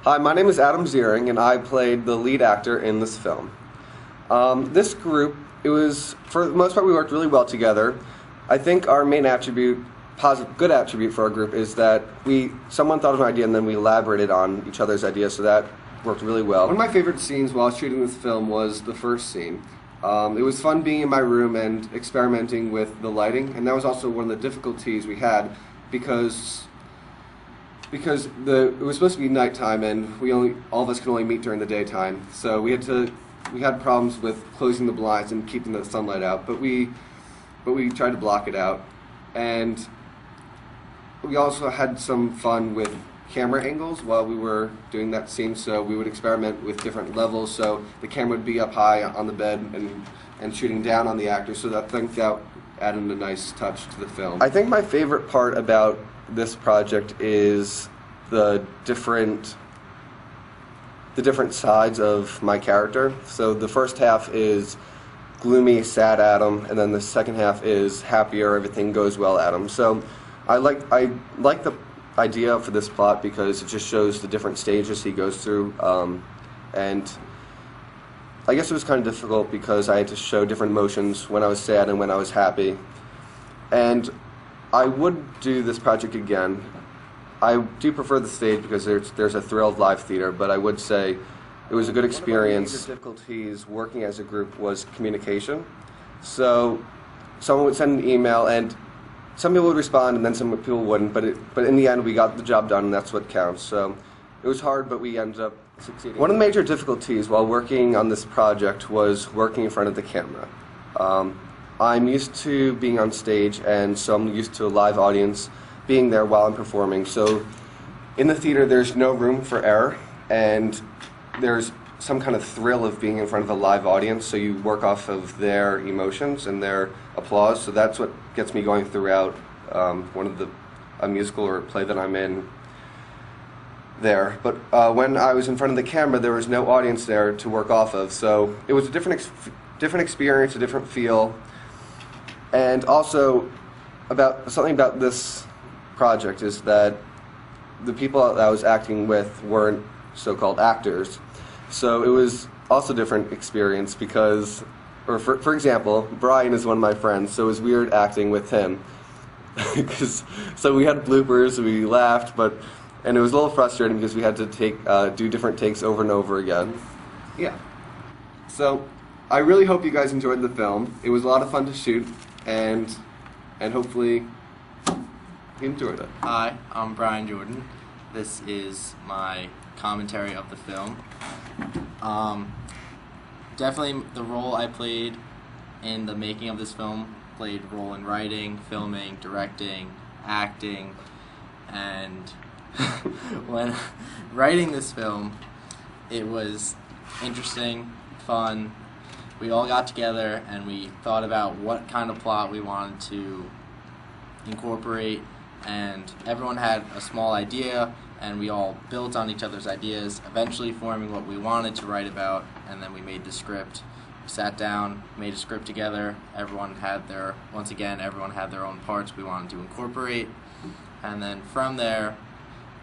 Hi, my name is Adam Ziering, and I played the lead actor in this film. This group, for the most part, we worked really well together. I think our main attribute, good attribute for our group, is that someone thought of an idea and then we elaborated on each other's ideas, so that worked really well. One of my favorite scenes while shooting this film was the first scene. It was fun being in my room and experimenting with the lighting, and that was also one of the difficulties we had because it was supposed to be nighttime and all of us could only meet during the daytime. So we had problems with closing the blinds and keeping the sunlight out, but we tried to block it out. And we also had some fun with camera angles while we were doing that scene, so we would experiment with different levels, so the camera would be up high on the bed and shooting down on the actor, so I think that added a nice touch to the film. I think my favorite part about this project is the different sides of my character. So the first half is gloomy, sad Adam, and then the second half is happier, everything goes well Adam. So I like the idea for this plot because it just shows the different stages he goes through, and I guess it was kind of difficult because I had to show different emotions when I was sad and when I was happy. And I would do this project again. I do prefer the stage because there's a thrill of live theater, but I would say it was a good experience. One of the major difficulties working as a group was communication. So someone would send an email and some people would respond and then some people wouldn't, but in the end we got the job done and that's what counts. So it was hard, but we ended up succeeding. One of the major difficulties while working on this project was working in front of the camera. I'm used to being on stage, and so I'm used to a live audience being there while I'm performing. So in the theater there's no room for error, and there's some kind of thrill of being in front of a live audience, so you work off of their emotions and their applause, so that's what gets me going throughout a musical or a play that I'm in there. But when I was in front of the camera, there was no audience there to work off of, so it was a different experience, a different feel. And also, something about this project is that the people that I was acting with weren't so-called actors. So it was also a different experience because, for example, Brian is one of my friends, so it was weird acting with him. So we had bloopers, we laughed, and it was a little frustrating because we had to do different takes over and over again. Yeah. So I really hope you guys enjoyed the film. It was a lot of fun to shoot, and hopefully you enjoyed it. Hi, I'm Brian Jordan. This is my commentary of the film. Definitely the role I played in the making of this film played a role in writing, filming, directing, acting, and when writing this film, it was interesting, fun. We all got together and we thought about what kind of plot we wanted to incorporate, and everyone had a small idea and we all built on each other's ideas, eventually forming what we wanted to write about, and then we made the script. We sat down, made a script together, everyone had their own parts we wanted to incorporate, and then from there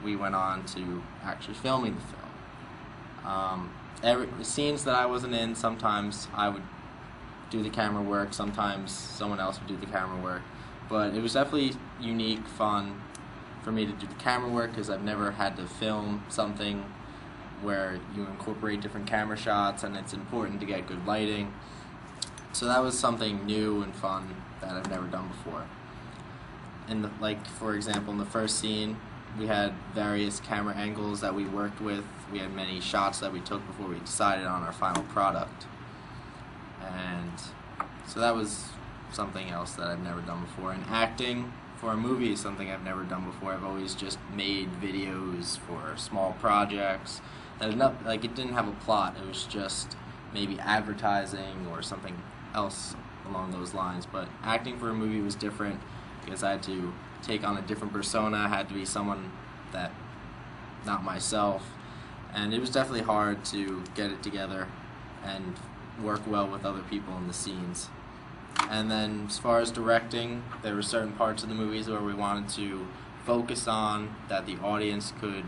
we went on to actually filming the film. The scenes that I wasn't in, sometimes I would do the camera work, sometimes someone else would do the camera work, but it was definitely unique, fun for me to do the camera work because I've never had to film something where you incorporate different camera shots and it's important to get good lighting. So that was something new and fun that I've never done before. For example, in the first scene, we had various camera angles that we worked with. We had many shots that we took before we decided on our final product. And so that was something else that I've never done before. And acting for a movie is something I've never done before. I've always just made videos for small projects. It didn't have a plot. It was just maybe advertising or something else along those lines. But acting for a movie was different because I had to take on a different persona. I had to be someone that, not myself. And it was definitely hard to get it together and work well with other people in the scenes. And then as far as directing, there were certain parts of the movies where we wanted to focus on that the audience could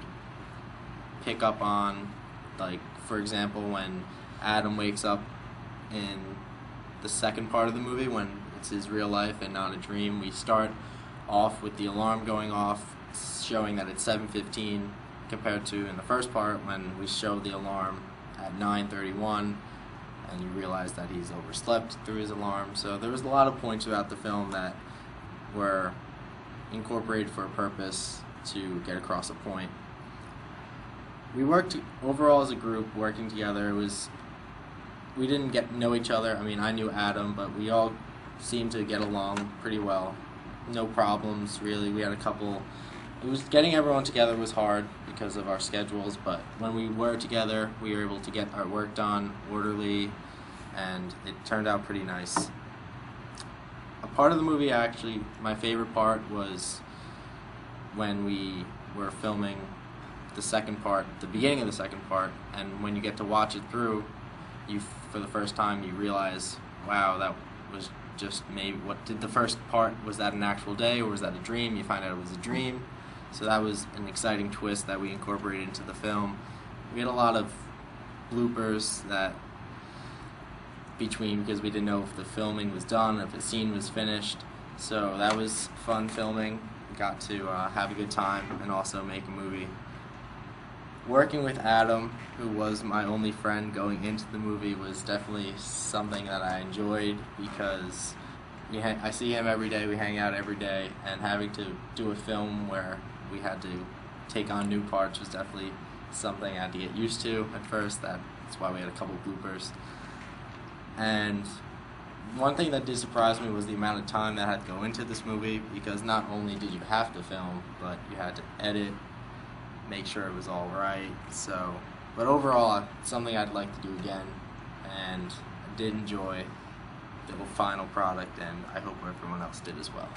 pick up on, like, for example, when Adam wakes up in the second part of the movie, when it's his real life and not a dream. We start off with the alarm going off, showing that it's 7:15, compared to in the first part when we show the alarm at 9:31, and you realize that he's overslept through his alarm. So there was a lot of points throughout the film that were incorporated for a purpose to get across a point. We worked overall as a group, working together. We didn't get to know each other. I mean, I knew Adam, but we all seemed to get along pretty well. No problems, really. We had a couple. Getting everyone together was hard because of our schedules, but when we were together, we were able to get our work done orderly, and it turned out pretty nice. A part of the movie, actually, my favorite part was when we were filming the second part, the beginning of the second part, and when you get to watch it through, for the first time, you realize, wow, that was just maybe, what did the first part, was that an actual day or was that a dream? You find out it was a dream. So that was an exciting twist that we incorporated into the film. We had a lot of bloopers because we didn't know if the filming was done, if the scene was finished. So that was fun filming. We got to have a good time and also make a movie. Working with Adam, who was my only friend going into the movie, was definitely something that I enjoyed because I see him every day, we hang out every day, and having to do a film where we had to take on new parts was definitely something I had to get used to at first. That's why we had a couple bloopers. And one thing that did surprise me was the amount of time that had to go into this movie, because not only did you have to film, but you had to edit, make sure it was all right. But overall, it's something I'd like to do again, and I did enjoy the final product, and I hope everyone else did as well.